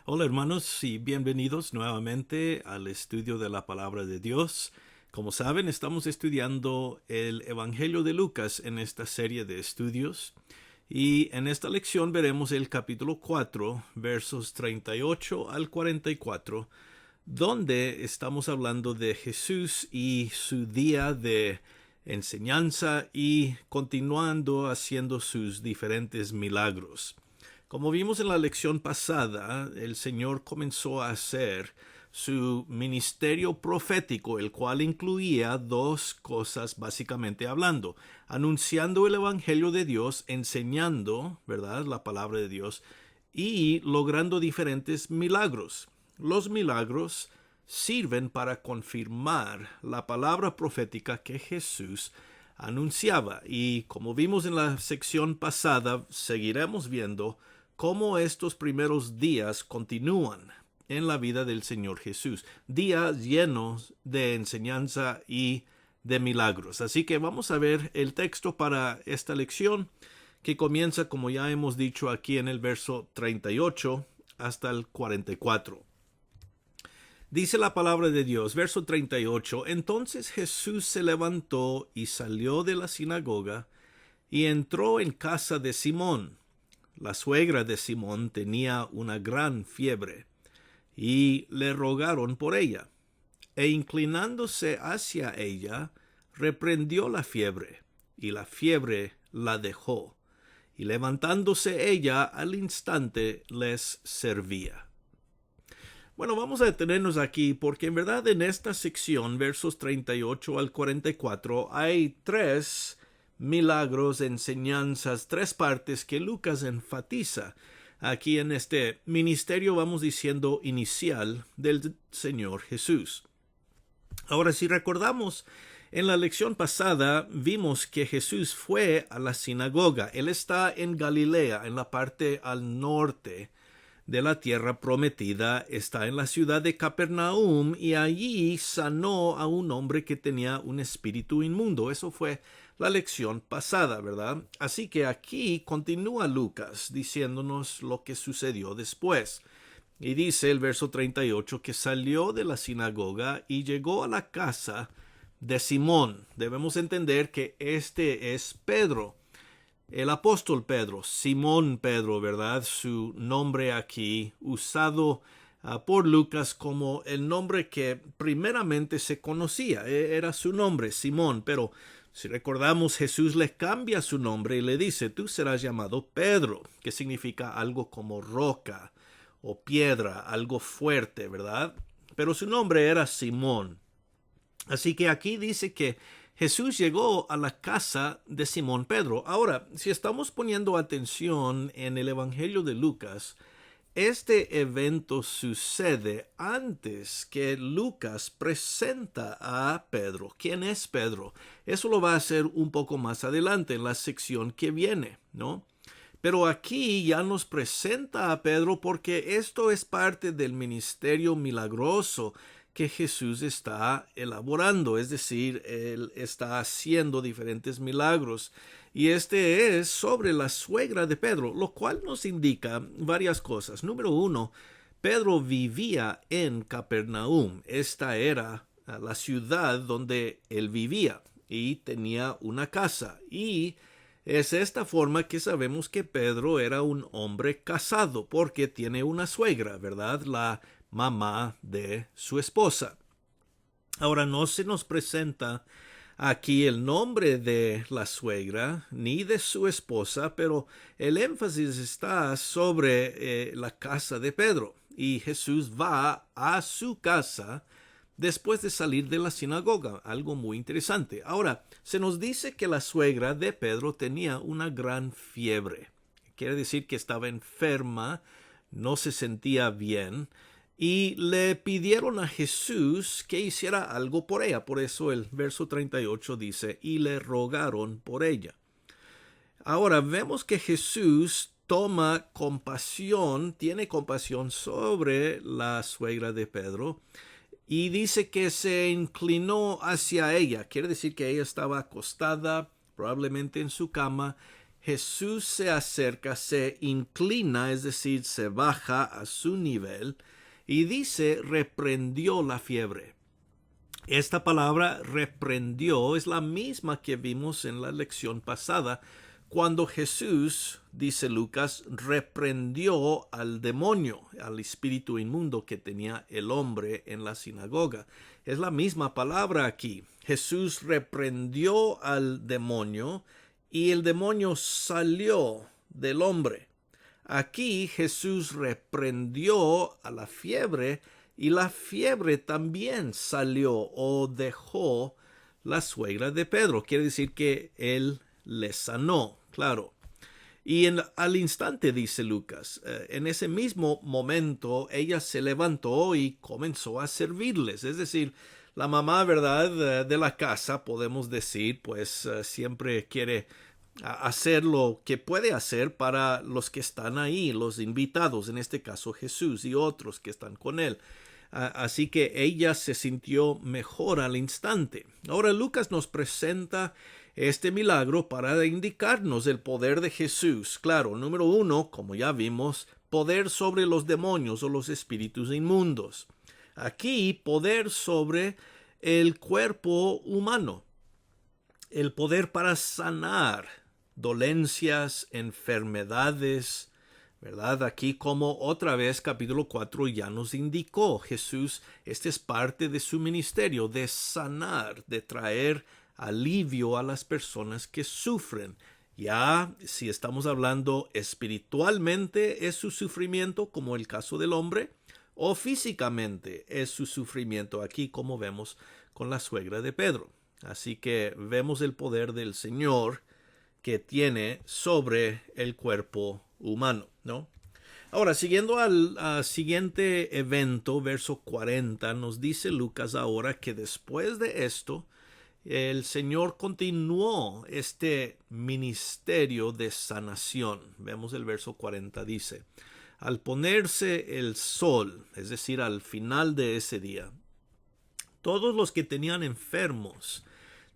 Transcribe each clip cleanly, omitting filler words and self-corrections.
Hola hermanos y bienvenidos nuevamente al estudio de la palabra de Dios. Como saben, estamos estudiando el Evangelio de Lucas en esta serie de estudios y en esta lección veremos el capítulo 4, versos 38 al 44, donde estamos hablando de Jesús y su día de enseñanza y continuando haciendo sus diferentes milagros. Como vimos en la lección pasada, el Señor comenzó a hacer su ministerio profético, el cual incluía dos cosas básicamente hablando: anunciando el Evangelio de Dios, enseñando, ¿verdad?, la palabra de Dios, y logrando diferentes milagros. Los milagros sirven para confirmar la palabra profética que Jesús anunciaba. Y como vimos en la sección pasada, seguiremos viendo cómo estos primeros días continúan en la vida del Señor Jesús, días llenos de enseñanza y de milagros. Así que vamos a ver el texto para esta lección, que comienza, como ya hemos dicho, aquí en el verso 38 hasta el 44. Dice la palabra de Dios, verso 38: Entonces Jesús se levantó y salió de la sinagoga y entró en casa de Simón. La suegra de Simón tenía una gran fiebre, y le rogaron por ella. E inclinándose hacia ella, reprendió la fiebre, y la fiebre la dejó. Y levantándose ella, al instante les servía. Bueno, vamos a detenernos aquí porque en verdad en esta sección, versos 38 al 44, hay tres milagros, enseñanzas, tres partes que Lucas enfatiza aquí en este ministerio, vamos diciendo, inicial del Señor Jesús. Ahora, si recordamos, en la lección pasada vimos que Jesús fue a la sinagoga. Él está en Galilea, en la parte al norte de la tierra prometida, está en la ciudad de Capernaum, y allí sanó a un hombre que tenía un espíritu inmundo. Eso fue la lección pasada, ¿verdad? Así que aquí continúa Lucas diciéndonos lo que sucedió después. Y dice el verso 38 que salió de la sinagoga y llegó a la casa de Simón. Debemos entender que este es Pedro, el apóstol Pedro, Simón Pedro, ¿verdad? Su nombre aquí usado por Lucas como el nombre que primeramente se conocía. Era su nombre, Simón, pero si recordamos, Jesús le cambia su nombre y le dice: tú serás llamado Pedro, que significa algo como roca o piedra, algo fuerte, ¿verdad? Pero su nombre era Simón. Así que aquí dice que Jesús llegó a la casa de Simón Pedro. Ahora, si estamos poniendo atención en el Evangelio de Lucas, este evento sucede antes que Lucas presenta a Pedro. ¿Quién es Pedro? Eso lo va a hacer un poco más adelante en la sección que viene, ¿no? Pero aquí ya nos presenta a Pedro porque esto es parte del ministerio milagroso que Jesús está elaborando, es decir, él está haciendo diferentes milagros. Y este es sobre la suegra de Pedro, lo cual nos indica varias cosas. Número uno, Pedro vivía en Capernaum. Esta era la ciudad donde él vivía y tenía una casa. Y es esta forma que sabemos que Pedro era un hombre casado, porque tiene una suegra, ¿verdad? La mamá de su esposa. Ahora, no se nos presenta aquí el nombre de la suegra ni de su esposa, pero el énfasis está sobre la casa de Pedro. Y Jesús va a su casa después de salir de la sinagoga, algo muy interesante. Ahora, se nos dice que la suegra de Pedro tenía una gran fiebre. Quiere decir que estaba enferma, no se sentía bien, y le pidieron a Jesús que hiciera algo por ella. Por eso el verso 38 dice: y le rogaron por ella. Ahora vemos que Jesús toma compasión, tiene compasión sobre la suegra de Pedro, y dice que se inclinó hacia ella. Quiere decir que ella estaba acostada, probablemente en su cama. Jesús se acerca, se inclina, es decir, se baja a su nivel y dice, reprendió la fiebre. Esta palabra reprendió es la misma que vimos en la lección pasada, cuando Jesús, dice Lucas, reprendió al demonio, al espíritu inmundo que tenía el hombre en la sinagoga. Es la misma palabra aquí. Jesús reprendió al demonio y el demonio salió del hombre. Aquí Jesús reprendió a la fiebre y la fiebre también salió o dejó la suegra de Pedro. Quiere decir que él le sanó, claro. Y al instante, dice Lucas, en ese mismo momento ella se levantó y comenzó a servirles. Es decir, la mamá, ¿verdad?, de la casa, podemos decir, pues siempre quiere hacer lo que puede hacer para los que están ahí, los invitados, en este caso Jesús y otros que están con él. Así que ella se sintió mejor al instante. Ahora Lucas nos presenta este milagro para indicarnos el poder de Jesús. Claro, número 1, como ya vimos, poder sobre los demonios o los espíritus inmundos. Aquí, poder sobre el cuerpo humano. El poder para sanar dolencias, enfermedades, ¿verdad? Aquí, como otra vez capítulo 4 ya nos indicó Jesús, este es parte de su ministerio, de sanar, de traer alivio a las personas que sufren. Ya si estamos hablando espiritualmente es su sufrimiento, como el caso del hombre, o físicamente es su sufrimiento, aquí como vemos con la suegra de Pedro. Así que vemos el poder del Señor que tiene sobre el cuerpo humano, ¿no? Ahora, siguiendo al siguiente evento, verso 40, nos dice Lucas ahora que después de esto, el Señor continuó este ministerio de sanación. Vemos el verso 40, dice, al ponerse el sol, es decir, al final de ese día, todos los que tenían enfermos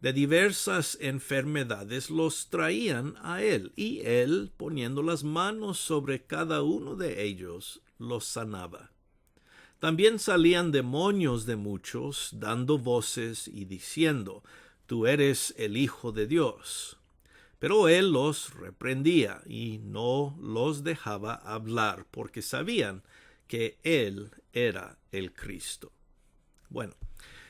de diversas enfermedades los traían a él, y él, poniendo las manos sobre cada uno de ellos, los sanaba. También salían demonios de muchos, dando voces y diciendo, tú eres el Hijo de Dios. Pero él los reprendía y no los dejaba hablar, porque sabían que él era el Cristo. Bueno,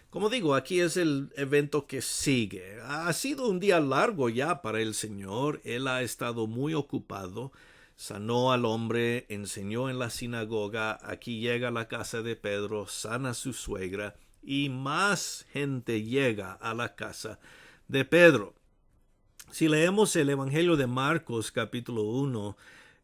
como digo, aquí es el evento que sigue. Ha sido un día largo ya para el Señor. Él ha estado muy ocupado. Sanó al hombre, enseñó en la sinagoga. Aquí llega a la casa de Pedro, sana a su suegra. Y más gente llega a la casa de Pedro. Si leemos el Evangelio de Marcos, capítulo 1,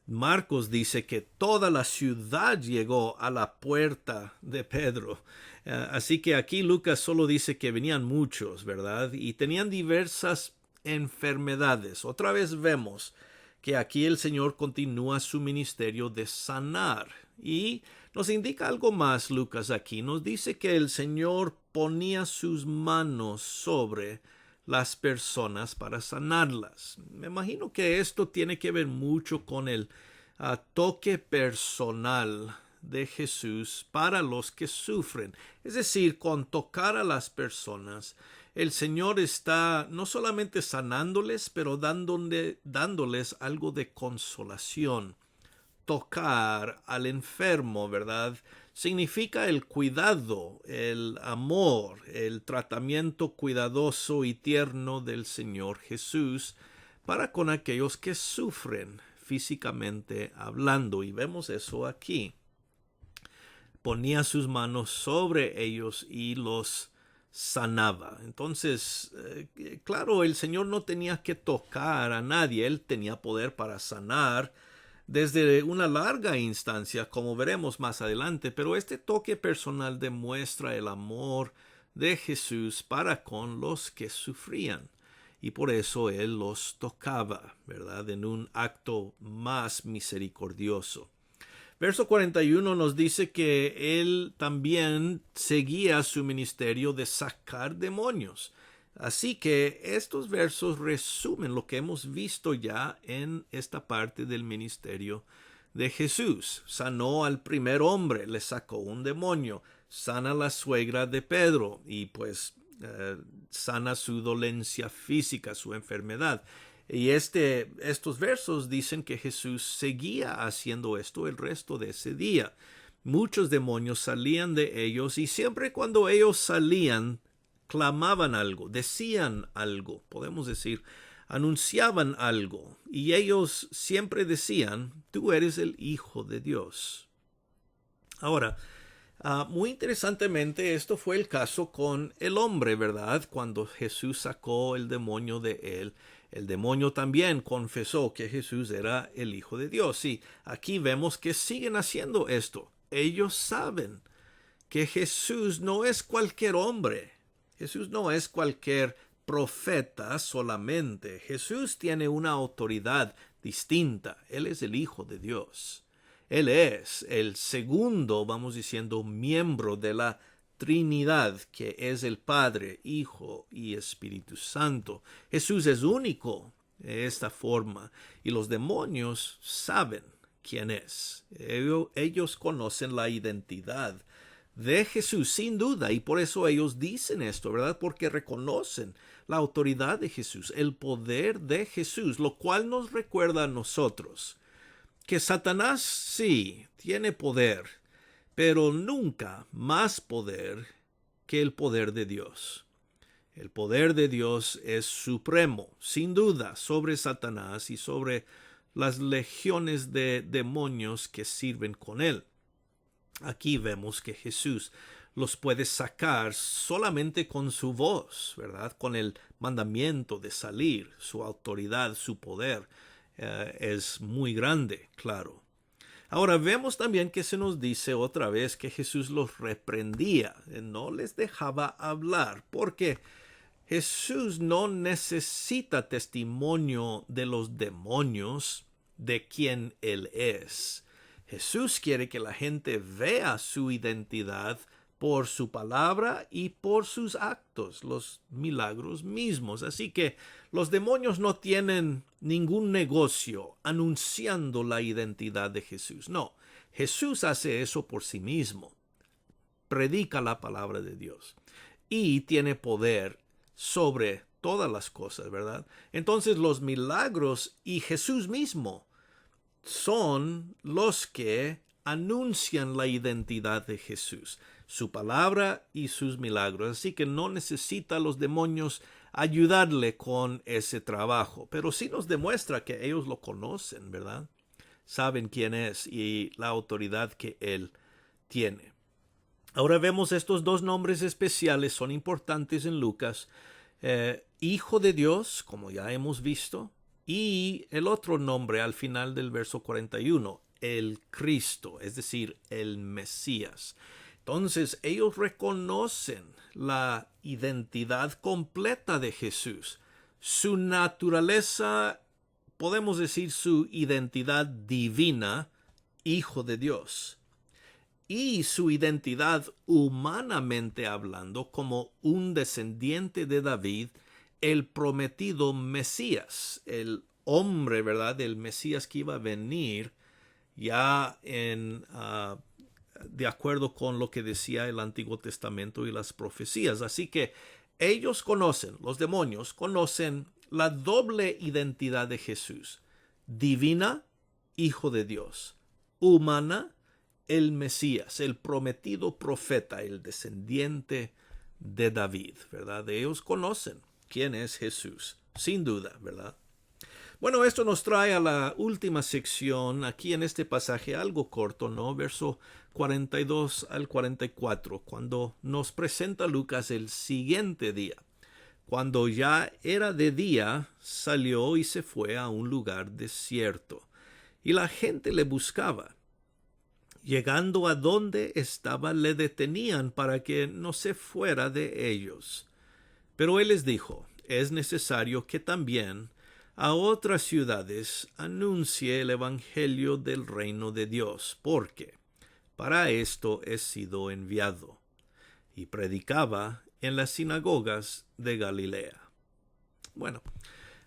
Marcos dice que toda la ciudad llegó a la puerta de Pedro. Así que aquí Lucas solo dice que venían muchos, ¿verdad? Y tenían diversas enfermedades. Otra vez vemos que aquí el Señor continúa su ministerio de sanar. Y nos indica algo más Lucas aquí. Nos dice que el Señor ponía sus manos sobre las personas para sanarlas. Me imagino que esto tiene que ver mucho con el toque personal de Jesús para los que sufren. Es decir, con tocar a las personas, el Señor está no solamente sanándoles, pero dándoles algo de consolación. Tocar al enfermo, ¿verdad? Significa el cuidado, el amor, el tratamiento cuidadoso y tierno del Señor Jesús para con aquellos que sufren físicamente hablando. Y vemos eso aquí. Ponía sus manos sobre ellos y los sanaba. Entonces, claro, el Señor no tenía que tocar a nadie. Él tenía poder para sanar desde una larga instancia, como veremos más adelante, pero este toque personal demuestra el amor de Jesús para con los que sufrían, y por eso Él los tocaba, ¿verdad?, en un acto más misericordioso. Verso 41 nos dice que Él también seguía su ministerio de sacar demonios. Así que estos versos resumen lo que hemos visto ya en esta parte del ministerio de Jesús. Sanó al primer hombre, le sacó un demonio, sana a la suegra de Pedro y pues sana su dolencia física, su enfermedad. Y estos versos dicen que Jesús seguía haciendo esto el resto de ese día. Muchos demonios salían de ellos y siempre cuando ellos salían, clamaban algo, decían algo, podemos decir, anunciaban algo. Y ellos siempre decían, tú eres el Hijo de Dios. Ahora, muy interesantemente, esto fue el caso con el hombre, ¿verdad? Cuando Jesús sacó el demonio de él, el demonio también confesó que Jesús era el Hijo de Dios. Y aquí vemos que siguen haciendo esto. Ellos saben que Jesús no es cualquier hombre. Jesús no es cualquier profeta solamente. Jesús tiene una autoridad distinta. Él es el Hijo de Dios. Él es el segundo, vamos diciendo, miembro de la Trinidad, que es el Padre, Hijo y Espíritu Santo. Jesús es único de esta forma y los demonios saben quién es. Ellos conocen la identidad de Jesús sin duda y por eso ellos dicen esto, ¿verdad? Porque reconocen la autoridad de Jesús, el poder de Jesús, lo cual nos recuerda a nosotros que Satanás sí tiene poder, pero nunca más poder que el poder de Dios. El poder de Dios es supremo, sin duda, sobre Satanás y sobre las legiones de demonios que sirven con él. Aquí vemos que Jesús los puede sacar solamente con su voz, ¿verdad? Con el mandamiento de salir, su autoridad, su poder es muy grande, claro. Ahora vemos también que se nos dice otra vez que Jesús los reprendía, no les dejaba hablar, porque Jesús no necesita testimonio de los demonios de quién Él es. Jesús quiere que la gente vea su identidad por su palabra y por sus actos, los milagros mismos. Así que los demonios no tienen ningún negocio anunciando la identidad de Jesús. No, Jesús hace eso por sí mismo. Predica la palabra de Dios y tiene poder sobre todas las cosas, ¿verdad? Entonces los milagros y Jesús mismo son los que anuncian la identidad de Jesús, su palabra y sus milagros. Así que no necesita a los demonios ayudarle con ese trabajo, pero sí nos demuestra que ellos lo conocen, ¿verdad? Saben quién es y la autoridad que él tiene. Ahora vemos estos dos nombres especiales, son importantes en Lucas. Hijo de Dios, como ya hemos visto, y el otro nombre al final del verso 41, el Cristo, es decir, el Mesías. Entonces ellos reconocen la identidad completa de Jesús, su naturaleza, podemos decir su identidad divina, Hijo de Dios, y su identidad humanamente hablando como un descendiente de David, el prometido Mesías, el hombre, ¿verdad? El Mesías que iba a venir ya de acuerdo con lo que decía el Antiguo Testamento y las profecías. Así que ellos conocen, los demonios conocen la doble identidad de Jesús, divina, Hijo de Dios, humana, el Mesías, el prometido profeta, el descendiente de David, ¿verdad? Ellos conocen quién es Jesús, sin duda, ¿verdad? Bueno, esto nos trae a la última sección aquí en este pasaje, algo corto, ¿no? Verso 42 al 44, cuando nos presenta Lucas el siguiente día. Cuando ya era de día, salió y se fue a un lugar desierto, y la gente le buscaba. Llegando a donde estaba, le detenían para que no se fuera de ellos. Pero él les dijo, es necesario que también a otras ciudades anuncie el evangelio del reino de Dios, porque para esto he sido enviado. Y predicaba en las sinagogas de Galilea. Bueno,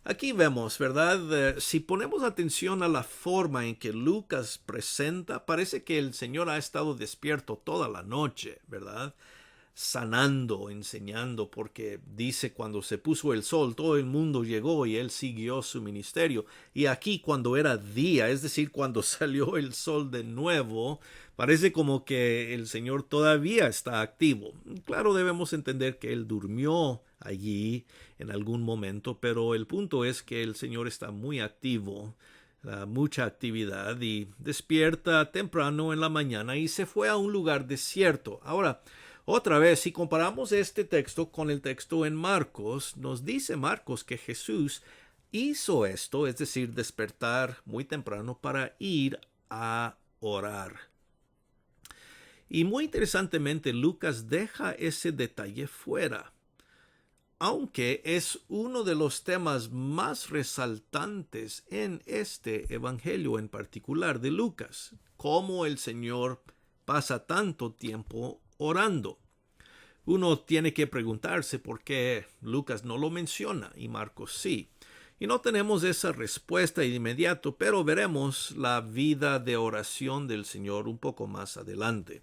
aquí vemos, ¿verdad? Si ponemos atención a la forma en que Lucas presenta, parece que el Señor ha estado despierto toda la noche, ¿verdad? Sanando, enseñando, porque dice cuando se puso el sol, todo el mundo llegó y él siguió su ministerio. Y aquí cuando era día, es decir, cuando salió el sol de nuevo, parece como que el Señor todavía está activo. Claro, debemos entender que él durmió allí en algún momento, pero el punto es que el Señor está muy activo, mucha actividad, y despierta temprano en la mañana y se fue a un lugar desierto. Ahora, otra vez, si comparamos este texto con el texto en Marcos, nos dice Marcos que Jesús hizo esto, es decir, despertar muy temprano para ir a orar. Y muy interesantemente, Lucas deja ese detalle fuera, aunque es uno de los temas más resaltantes en este evangelio en particular de Lucas, cómo el Señor pasa tanto tiempo orando. Uno tiene que preguntarse por qué Lucas no lo menciona y Marcos sí. Y no tenemos esa respuesta de inmediato, pero veremos la vida de oración del Señor un poco más adelante.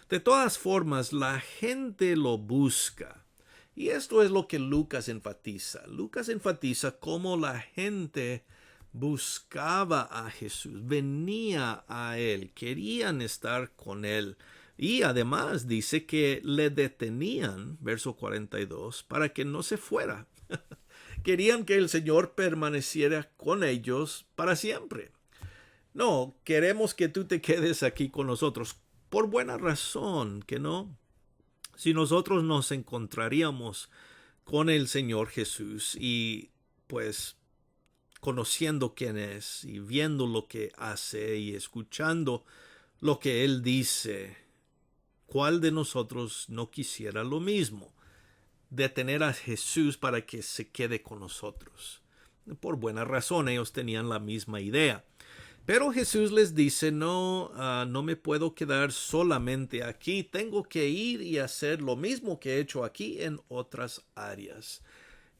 De todas formas, la gente lo busca. Y esto es lo que Lucas enfatiza. Lucas enfatiza cómo la gente buscaba a Jesús, venía a él, querían estar con él. Y además dice que le detenían, verso 42, para que no se fuera. Querían que el Señor permaneciera con ellos para siempre. No, queremos que tú te quedes aquí con nosotros. Por buena razón, que no. Si nosotros nos encontraríamos con el Señor Jesús y pues conociendo quién es y viendo lo que hace y escuchando lo que Él dice, ¿cuál de nosotros no quisiera lo mismo? Detener a Jesús para que se quede con nosotros. Por buena razón, ellos tenían la misma idea. Pero Jesús les dice, no, no me puedo quedar solamente aquí, tengo que ir y hacer lo mismo que he hecho aquí en otras áreas,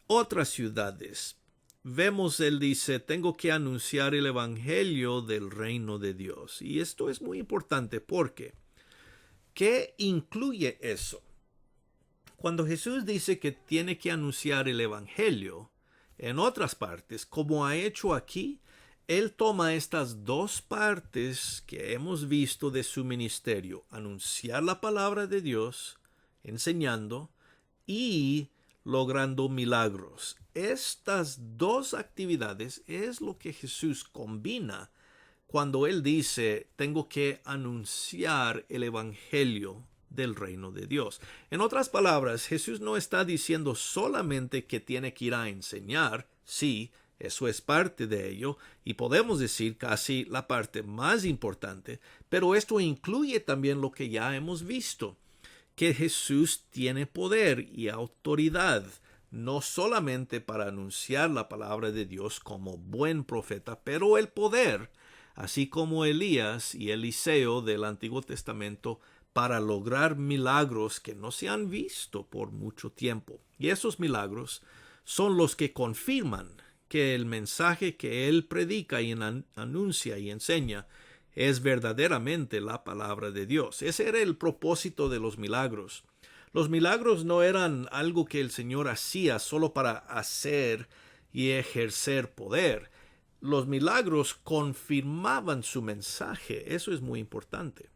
otras ciudades. Vemos, él dice, tengo que anunciar el evangelio del reino de Dios. Y esto es muy importante porque, ¿qué incluye eso? Cuando Jesús dice que tiene que anunciar el evangelio en otras partes, como ha hecho aquí, él toma estas dos partes que hemos visto de su ministerio, anunciar la palabra de Dios, enseñando, y logrando milagros. Estas dos actividades es lo que Jesús combina cuando él dice, tengo que anunciar el evangelio del reino de Dios. En otras palabras, Jesús no está diciendo solamente que tiene que ir a enseñar, sí, eso es parte de ello, y podemos decir casi la parte más importante, pero esto incluye también lo que ya hemos visto, que Jesús tiene poder y autoridad, no solamente para anunciar la palabra de Dios como buen profeta, pero el poder, así como Elías y Eliseo del Antiguo Testamento, para lograr milagros que no se han visto por mucho tiempo. Y esos milagros son los que confirman que el mensaje que él predica y anuncia y enseña es verdaderamente la palabra de Dios. Ese era el propósito de los milagros. Los milagros no eran algo que el Señor hacía solo para hacer y ejercer poder. Los milagros confirmaban su mensaje. Eso es muy importante.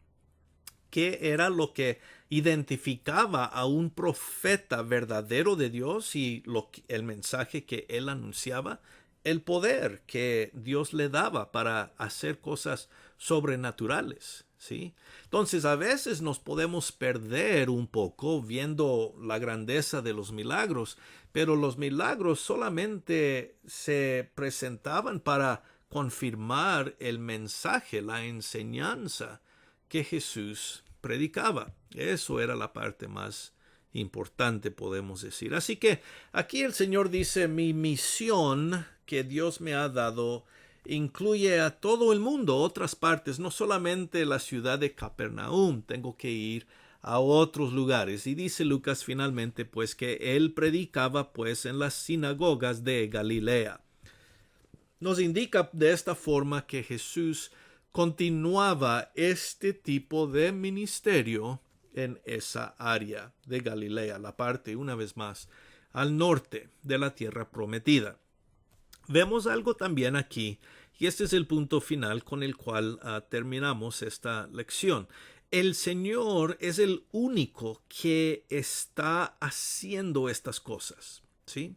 ¿Qué era lo que identificaba a un profeta verdadero de Dios y el mensaje que él anunciaba? El poder que Dios le daba para hacer cosas sobrenaturales, ¿sí? Entonces, a veces nos podemos perder un poco viendo la grandeza de los milagros, pero los milagros solamente se presentaban para confirmar el mensaje, la enseñanza que Jesús predicaba. Eso era la parte más importante, podemos decir. Así que aquí el Señor dice, mi misión que Dios me ha dado incluye a todo el mundo, otras partes, no solamente la ciudad de Capernaum. Tengo que ir a otros lugares. Y dice Lucas finalmente pues que él predicaba pues en las sinagogas de Galilea. Nos indica de esta forma que Jesús continuaba este tipo de ministerio en esa área de Galilea, la parte, una vez más, al norte de la tierra prometida. Vemos algo también aquí, y este es el punto final con el cual terminamos esta lección. El Señor es el único que está haciendo estas cosas, ¿sí?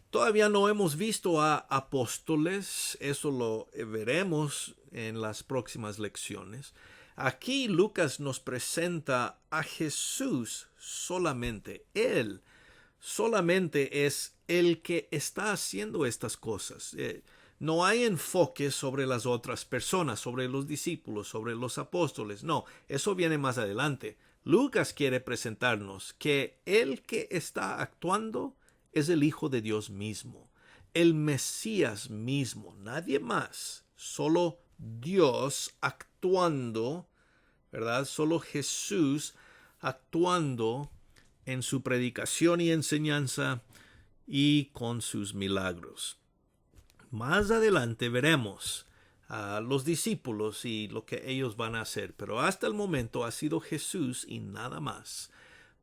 Todavía no hemos visto a apóstoles, eso lo veremos en las próximas lecciones. Aquí Lucas nos presenta a Jesús solamente. Él solamente es el que está haciendo estas cosas. No hay enfoque sobre las otras personas, sobre los discípulos, sobre los apóstoles. No, eso viene más adelante. Lucas quiere presentarnos que el que está actuando es el Hijo de Dios mismo, el Mesías mismo, nadie más, solo Dios actuando, ¿verdad? Solo Jesús actuando en su predicación y enseñanza y con sus milagros. Más adelante veremos a los discípulos y lo que ellos van a hacer, pero hasta el momento ha sido Jesús y nada más,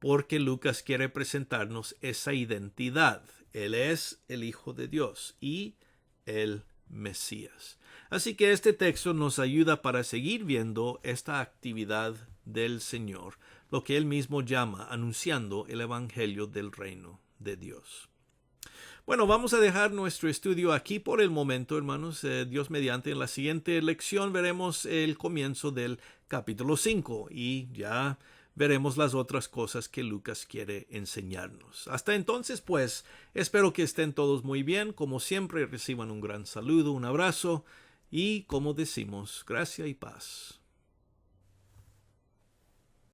porque Lucas quiere presentarnos esa identidad. Él es el Hijo de Dios y el Mesías. Así que este texto nos ayuda para seguir viendo esta actividad del Señor, lo que Él mismo llama anunciando el Evangelio del Reino de Dios. Bueno, vamos a dejar nuestro estudio aquí por el momento, hermanos. Dios mediante, en la siguiente lección veremos el comienzo del capítulo 5 y ya veremos las otras cosas que Lucas quiere enseñarnos. Hasta entonces, pues, espero que estén todos muy bien. Como siempre, reciban un gran saludo, un abrazo y, como decimos, gracia y paz.